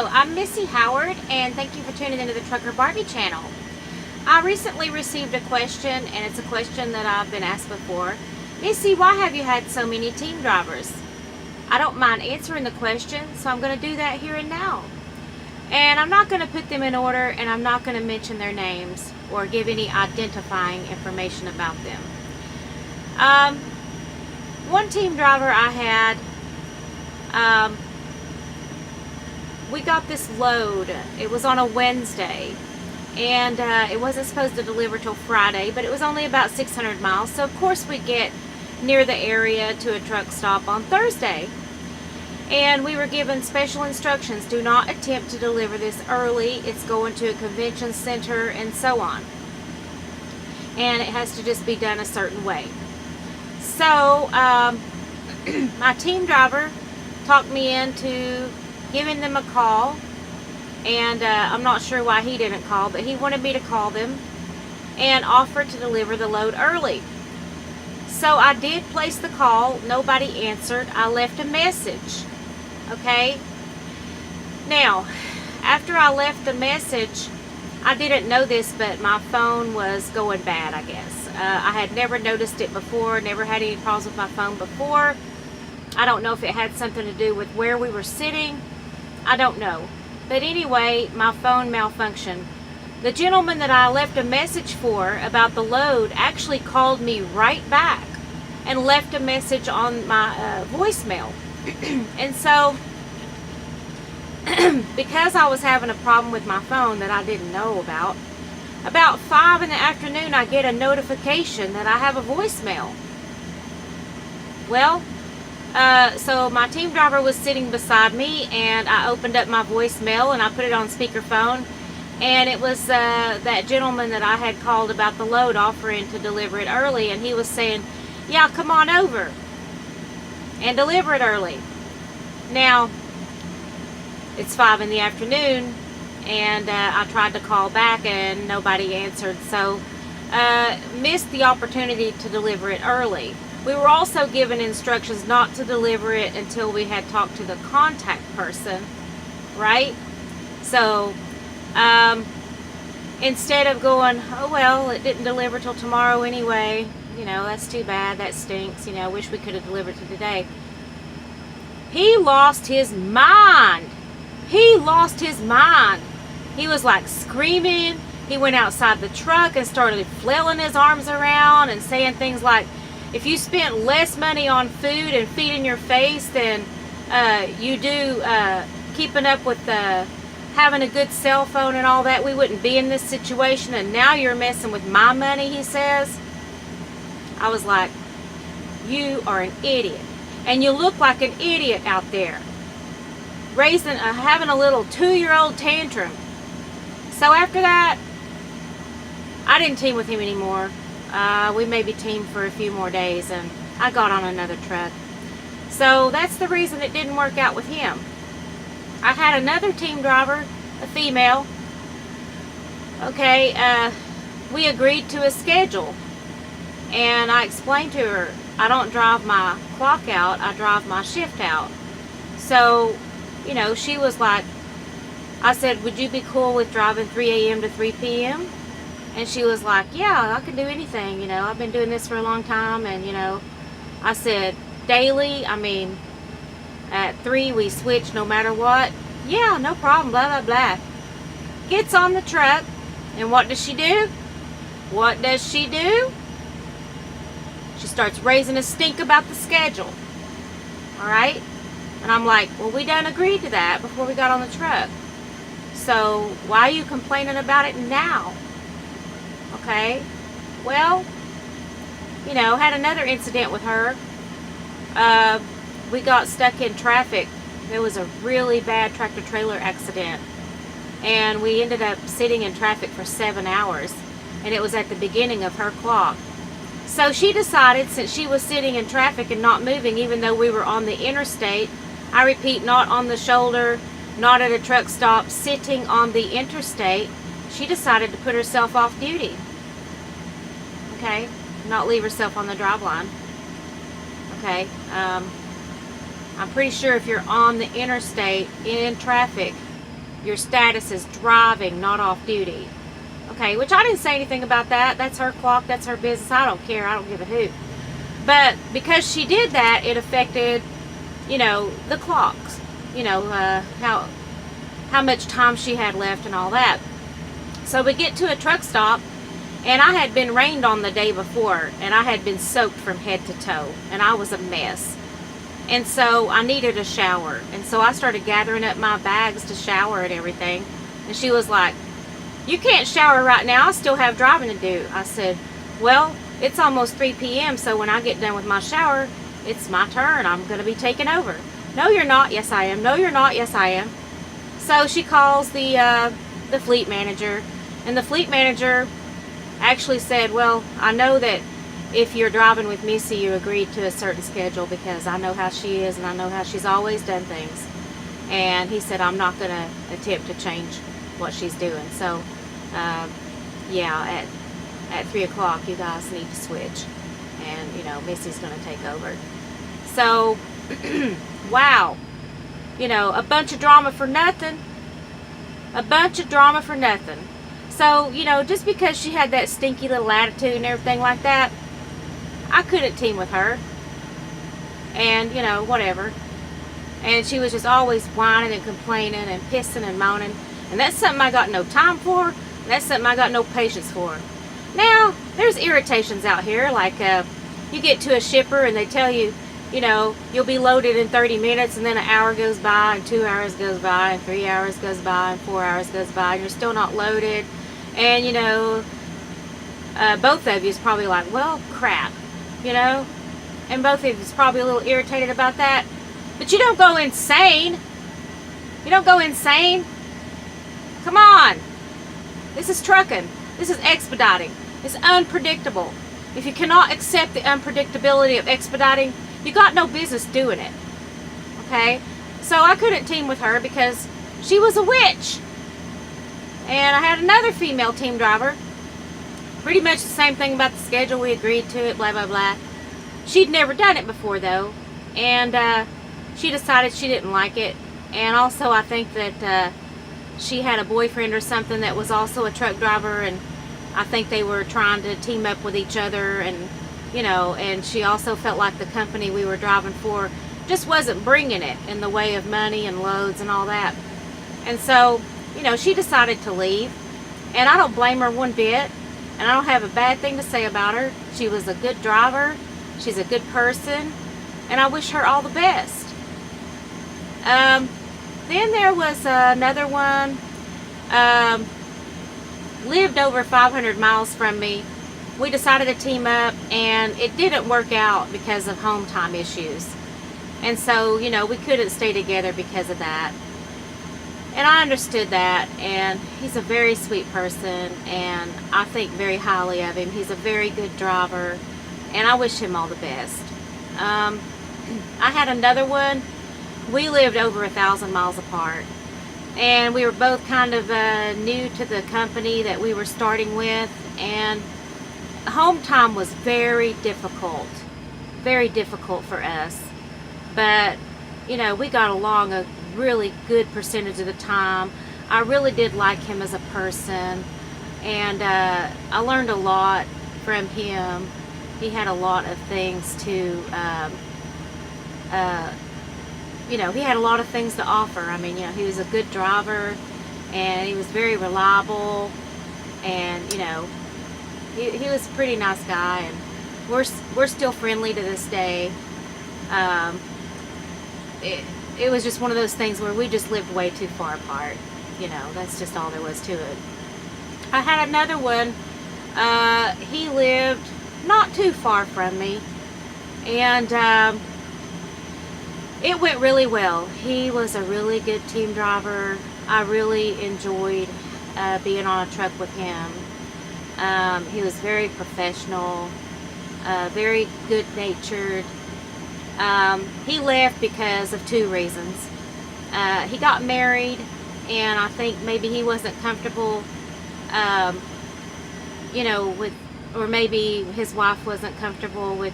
Hello, I'm Missy Howard, and thank you for tuning into the Trucker Barbie channel. I recently received a question, and it's a question that I've been asked before. Missy, why have you had so many team drivers? I don't mind answering the question, so I'm going to do that here and now. And I'm not going to put them in order, and I'm not going to mention their names or give any identifying information about them. One team driver I had, we got this load. It was on a Wednesday, and it wasn't supposed to deliver till Friday, but it was only about 600 miles. So of course we get near the area to a truck stop on Thursday, and we were given special instructions: do not attempt to deliver this early. It's going to a convention center and so on, and it has to just be done a certain way. So my team driver talked me into giving them a call, and I'm not sure why he didn't call, but he wanted me to call them and offer to deliver the load early. So I did place the call. Nobody answered. I left a message. Okay, now after I left the message, I didn't know this, but my phone was going bad, I guess. I had never noticed it before, never had any problems with my phone before. I don't know if it had something to do with where we were sitting. I don't know. But anyway, my phone malfunctioned. The gentleman that I left a message for about the load actually called me right back and left a message on my voicemail. And so, because I was having a problem with my phone that I didn't know about 5 in the afternoon, I get a notification that I have a voicemail. Well, so my team driver was sitting beside me, and I opened up my voicemail and I put it on speakerphone, and it was that gentleman that I had called about the load, offering to deliver it early, and he was saying, yeah, come on over and deliver it early. Now it's 5 in the afternoon, and I tried to call back and nobody answered, so missed the opportunity to deliver it early. We were also given instructions not to deliver it until we had talked to the contact person, right? So instead of going, oh well, it didn't deliver till tomorrow anyway, you know, that's too bad, that stinks, you know, wish we could have delivered it today. He lost his mind. He lost his mind. He was like screaming. He went outside the truck and started flailing his arms around and saying things like, if you spent less money on food and feeding your face than you do keeping up with having a good cell phone and all that, we wouldn't be in this situation, and now you're messing with my money, he says. I was like, you are an idiot. And you look like an idiot out there, having a little 2-year-old tantrum. So after that, I didn't team with him anymore. We maybe teamed for a few more days, and I got on another truck. So that's the reason it didn't work out with him. I had another team driver, a female. Okay, we agreed to a schedule, and I explained to her, I don't drive my clock out, I drive my shift out. So, you know, she was like, I said, would you be cool with driving 3 a.m. to 3 p.m.? And she was like, yeah, I can do anything, you know, I've been doing this for a long time. And, you know, I said, daily, I mean, at 3 we switch no matter what. Yeah, no problem, blah, blah, blah. Gets on the truck, and what does she do? What does she do? She starts raising a stink about the schedule. Alright? And I'm like, well, we done agreed to that before we got on the truck. So, why are you complaining about it now? Okay, well, you know, had another incident with her. We got stuck in traffic. There was a really bad tractor trailer accident, and we ended up sitting in traffic for 7 hours, and it was at the beginning of her clock. So she decided, since she was sitting in traffic and not moving, even though we were on the interstate, I repeat, not on the shoulder, not at a truck stop, sitting on the interstate, she decided to put herself off duty. Okay, not leave herself on the drive line. Okay, I'm pretty sure if you're on the interstate in traffic, Your status is driving, not off duty. Okay, which I didn't say anything about that. That's her clock, that's her business. I don't care, I don't give a hoot. But because she did that, it affected, you know, the clocks. You know, how much time she had left and all that. So we get to a truck stop, and I had been rained on the day before, and I had been soaked from head to toe, and I was a mess. And so I needed a shower. And so I started gathering up my bags to shower and everything. And she was like, "You can't shower right now, I still have driving to do." I said, "Well, it's almost 3 p.m. so when I get done with my shower, it's my turn. I'm going to be taking over." "No, you're not." "Yes, I am." "No, you're not." "Yes, I am." So she calls the fleet manager, and the fleet manager actually said, "Well, I know that if you're driving with Missy, you agreed to a certain schedule because I know how she is and I know how she's always done things." And he said, "I'm not going to attempt to change what she's doing. So, yeah, at 3 o'clock, you guys need to switch. And, you know, Missy's going to take over." So, wow. You know, a bunch of drama for nothing. A bunch of drama for nothing. So, you know, just because she had that stinky little attitude and everything like that, I couldn't team with her. And, you know, whatever. And she was just always whining and complaining and pissing and moaning. And that's something I got no time for. And that's something I got no patience for. Now, there's irritations out here. Like, you get to a shipper and they tell you, you know, you'll be loaded in 30 minutes, and then an hour goes by, and 2 hours goes by, and 3 hours goes by, and 4 hours goes by, and you're still not loaded. And, you know, both of you is probably like, "Well, crap," you know? And both of you is probably a little irritated about that. But you don't go insane. You don't go insane. Come on. This is trucking. This is expediting. It's unpredictable. If you cannot accept the unpredictability of expediting, you got no business doing it. Okay? So I couldn't team with her because she was a witch. And I had another female team driver. Pretty much the same thing about the schedule. We agreed to it, blah, blah, blah. She'd never done it before, though. And she decided she didn't like it. And also I think that she had a boyfriend or something that was also a truck driver. And I think they were trying to team up with each other. And, you know, and she also felt like the company we were driving for just wasn't bringing it in the way of money and loads and all that. And so, you know, she decided to leave. And I don't blame her one bit. And I don't have a bad thing to say about her. She was a good driver. She's a good person. And I wish her all the best. Then there was another one. Lived over 500 miles from me. We decided to team up, and it didn't work out because of home time issues. And so, you know, we couldn't stay together because of that. And I understood that, and he's a very sweet person, and I think very highly of him. He's a very good driver, and I wish him all the best. I had another one. We lived over 1,000 miles apart, and we were both kind of new to the company that we were starting with, and home time was very difficult for us. But, you know, we got along a really good percentage of the time. I really did like him as a person, and I learned a lot from him. He had a lot of things to you know, he had a lot of things to offer. I mean, you know, he was a good driver, and he was very reliable, and, you know, he was a pretty nice guy, and we're still friendly to this day. It was just one of those things where we just lived way too far apart. You know, that's just all there was to it. I had another one. He lived not too far from me, and it went really well. He was a really good team driver. I really enjoyed being on a truck with him. He was very professional, very good-natured. He left because of 2 reasons. He got married, and I think maybe he wasn't comfortable, you know, with, or maybe his wife wasn't comfortable with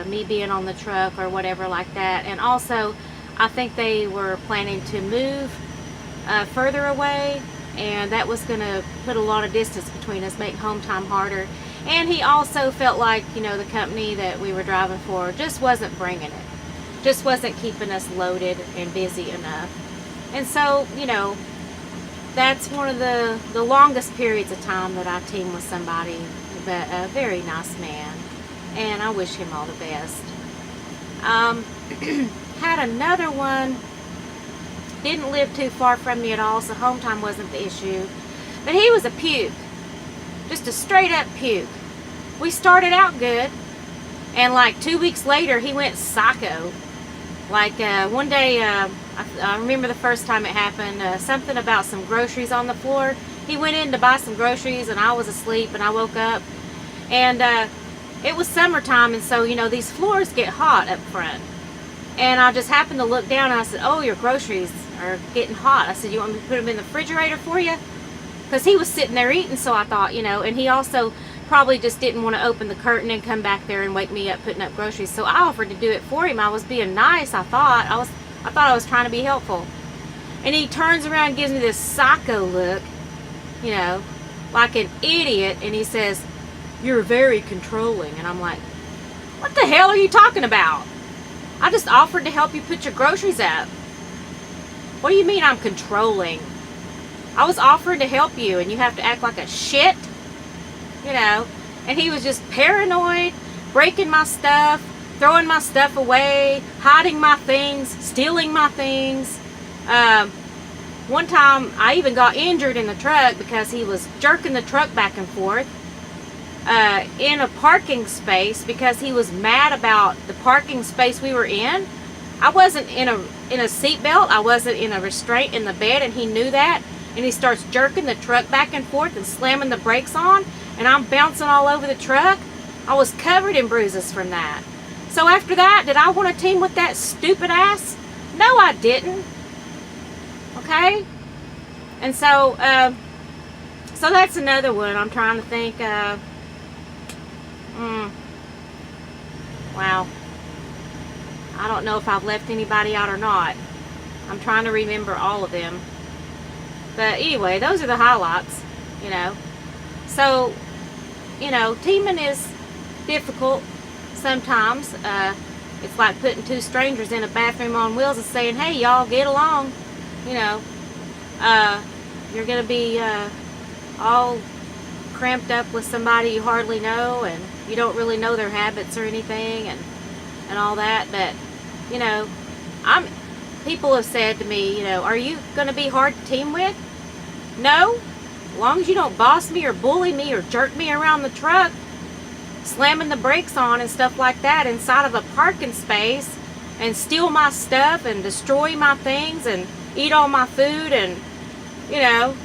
me being on the truck or whatever like that. And also, I think they were planning to move further away, and that was going to put a lot of distance between us, make home time harder. And he also felt like, you know, the company that we were driving for just wasn't bringing it, just wasn't keeping us loaded and busy enough. And so, you know, that's one of the longest periods of time that I teamed with somebody, but a very nice man, and I wish him all the best. Had another one, didn't live too far from me at all, so home time wasn't the issue, but he was a puke, just a straight up puke. We started out good, and like 2 weeks later he went psycho. Like one day, I remember the first time it happened, something about some groceries on the floor. He went in to buy some groceries and I was asleep, and I woke up, and it was summertime, and so, you know, these floors get hot up front. And I just happened to look down and I said, oh, your groceries are getting hot. I said, you want me to put them in the refrigerator for you? Because he was sitting there eating, so I thought, you know, and he also probably just didn't want to open the curtain and come back there and wake me up putting up groceries. So I offered to do it for him. I was being nice, I thought. I was trying to be helpful. And he turns around and gives me this psycho look, you know, like an idiot, and he says, you're very controlling. And I'm like, what the hell are you talking about? I just offered to help you put your groceries up. What do you mean I'm controlling? I was offering to help you and you have to act like a shit? You know? And he was just paranoid, breaking my stuff, throwing my stuff away, hiding my things, stealing my things. One time I even got injured in the truck because he was jerking the truck back and forth in a parking space because he was mad about the parking space we were in. I wasn't in a seat belt. I wasn't in a restraint in the bed, and he knew that. And he starts jerking the truck back and forth and slamming the brakes on, and I'm bouncing all over the truck. I was covered in bruises from that. So after that, did I want to team with that stupid ass? No, I didn't. Okay? And so, so that's another one. I'm trying to think. Wow. I don't know if I've left anybody out or not. I'm trying to remember all of them. But anyway, those are the highlights, you know. So, you know, teaming is difficult sometimes. It's like putting two strangers in a bathroom on wheels and saying, hey, y'all get along. You know, you're going to be all cramped up with somebody you hardly know, and you don't really know their habits or anything, and all that. But, you know, people have said to me, you know, are you going to be hard to team with? No. As long as you don't boss me or bully me or jerk me around the truck, slamming the brakes on and stuff like that inside of a parking space, and steal my stuff and destroy my things and eat all my food, and, you know,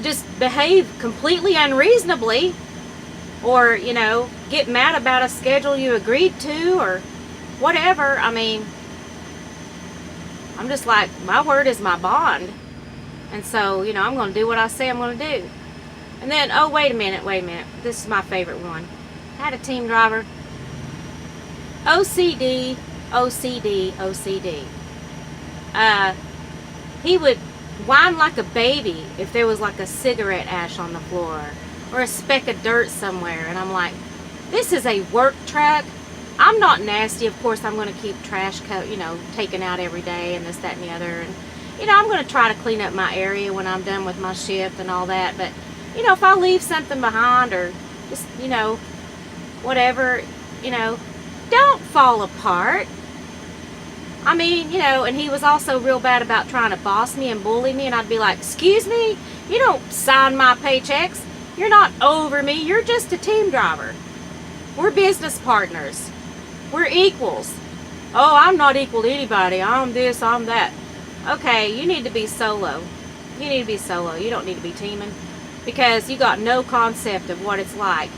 just behave completely unreasonably, or, you know, get mad about a schedule you agreed to or whatever. I mean, I'm just like, my word is my bond. And so, you know, I'm going to do what I say I'm going to do. And then, oh, wait a minute. This is my favorite one. I had a team driver. OCD. He would whine like a baby if there was like a cigarette ash on the floor or a speck of dirt somewhere. And I'm like, this is a work truck. I'm not nasty. Of course, I'm going to keep trash, you know, taken out every day and this, that, and the other. And, you know, I'm going to try to clean up my area when I'm done with my shift and all that. But, you know, if I leave something behind or just, you know, whatever, you know, don't fall apart. I mean, you know, and he was also real bad about trying to boss me and bully me. And I'd be like, excuse me, you don't sign my paychecks. You're not over me. You're just a team driver. We're business partners. We're equals. Oh, I'm not equal to anybody. I'm this, I'm that. Okay, you need to be solo. You need to be solo. You don't need to be teaming, because you got no concept of what it's like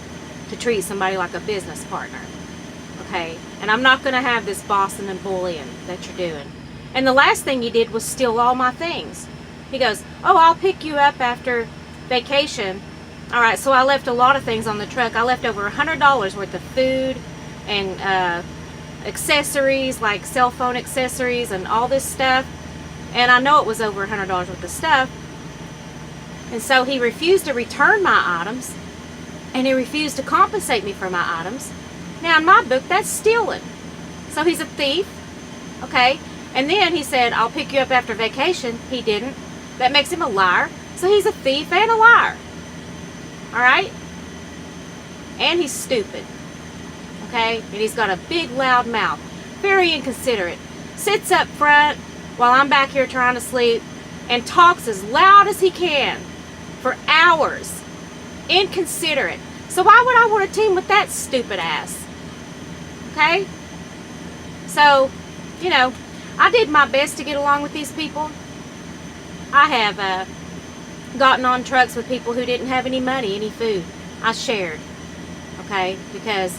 to treat somebody like a business partner. Okay, and I'm not going to have this bossing and bullying that you're doing. And the last thing you did was steal all my things. He goes, oh, I'll pick you up after vacation. All right, so I left a lot of things on the truck. I left over $100 worth of food and accessories, like cell phone accessories and all this stuff. and I know it was over $100 worth of stuff. And so he refused to return my items, and he refused to compensate me for my items. Now, in my book, that's stealing. So he's a thief, okay? And then he said, I'll pick you up after vacation. He didn't. That makes him a liar. So he's a thief and a liar. All right? And he's stupid, okay? And he's got a big, loud mouth. Very inconsiderate. Sits up front while I'm back here trying to sleep and talks as loud as he can for hours. Inconsiderate. So why would I want to team with that stupid ass? Okay? So, you know, I did my best to get along with these people. I have gotten on trucks with people who didn't have any money, any food. I shared, okay, because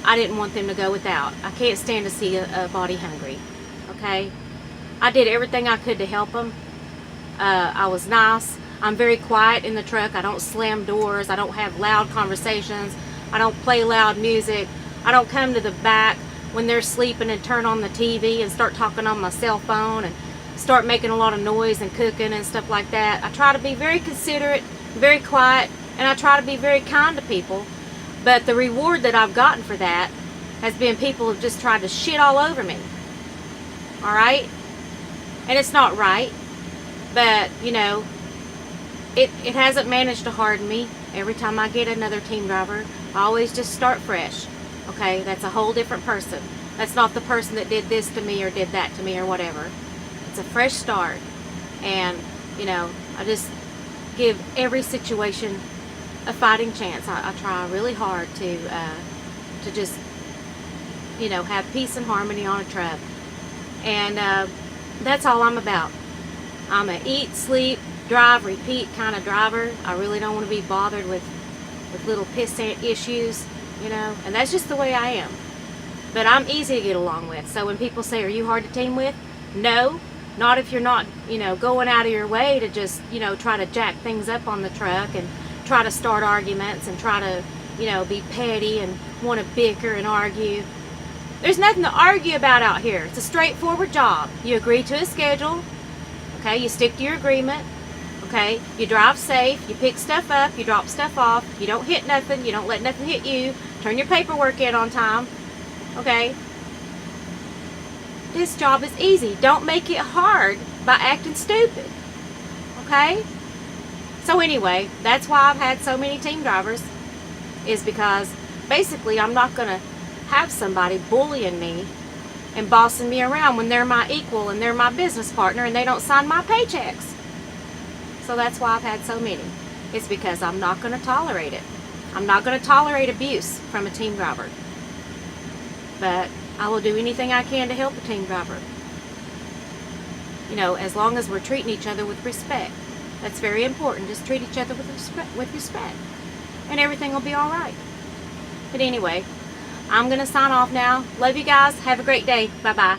I didn't want them to go without. I can't stand to see a body hungry, okay? I did everything I could to help them. I was nice. I'm very quiet in the truck. I don't slam doors. I don't have loud conversations. I don't play loud music. I don't come to the back when they're sleeping and turn on the TV and start talking on my cell phone and start making a lot of noise and cooking and stuff like that. I try to be very considerate, very quiet, and I try to be very kind to people. But the reward that I've gotten for that has been people who've just tried to shit all over me. Alright? And it's not right. But, you know, it hasn't managed to harden me. Every time I get another team driver, I always just start fresh. Okay? That's a whole different person. That's not the person that did this to me or did that to me or whatever. It's a fresh start. And, you know, I just give every situation a fighting chance. I try really hard to just, you know, have peace and harmony on a truck. And that's all I'm about. I'm a eat, sleep, drive, repeat kind of driver. I really don't want to be bothered with little pissant issues, you know, and that's just the way I am. But I'm easy to get along with. So when people say, are you hard to team with? No, not if you're not, you know, going out of your way to just, you know, try to jack things up on the truck and try to start arguments and try to, you know, be petty and want to bicker and argue. There's nothing to argue about out here. It's a straightforward job. You agree to a schedule, okay? You stick to your agreement, okay? You drive safe, you pick stuff up, you drop stuff off, you don't hit nothing, you don't let nothing hit you, turn your paperwork in on time, okay? This job is easy. Don't make it hard by acting stupid, okay? So anyway, that's why I've had so many team drivers, is because basically I'm not going to have somebody bullying me and bossing me around when they're my equal and they're my business partner and they don't sign my paychecks. So that's why I've had so many. It's because I'm not going to tolerate it. I'm not going to tolerate abuse from a team driver. But I will do anything I can to help a team driver. You know, as long as we're treating each other with respect. That's very important. Just treat each other with respect. And everything will be alright. But anyway, I'm going to sign off now. Love you guys. Have a great day. Bye-bye.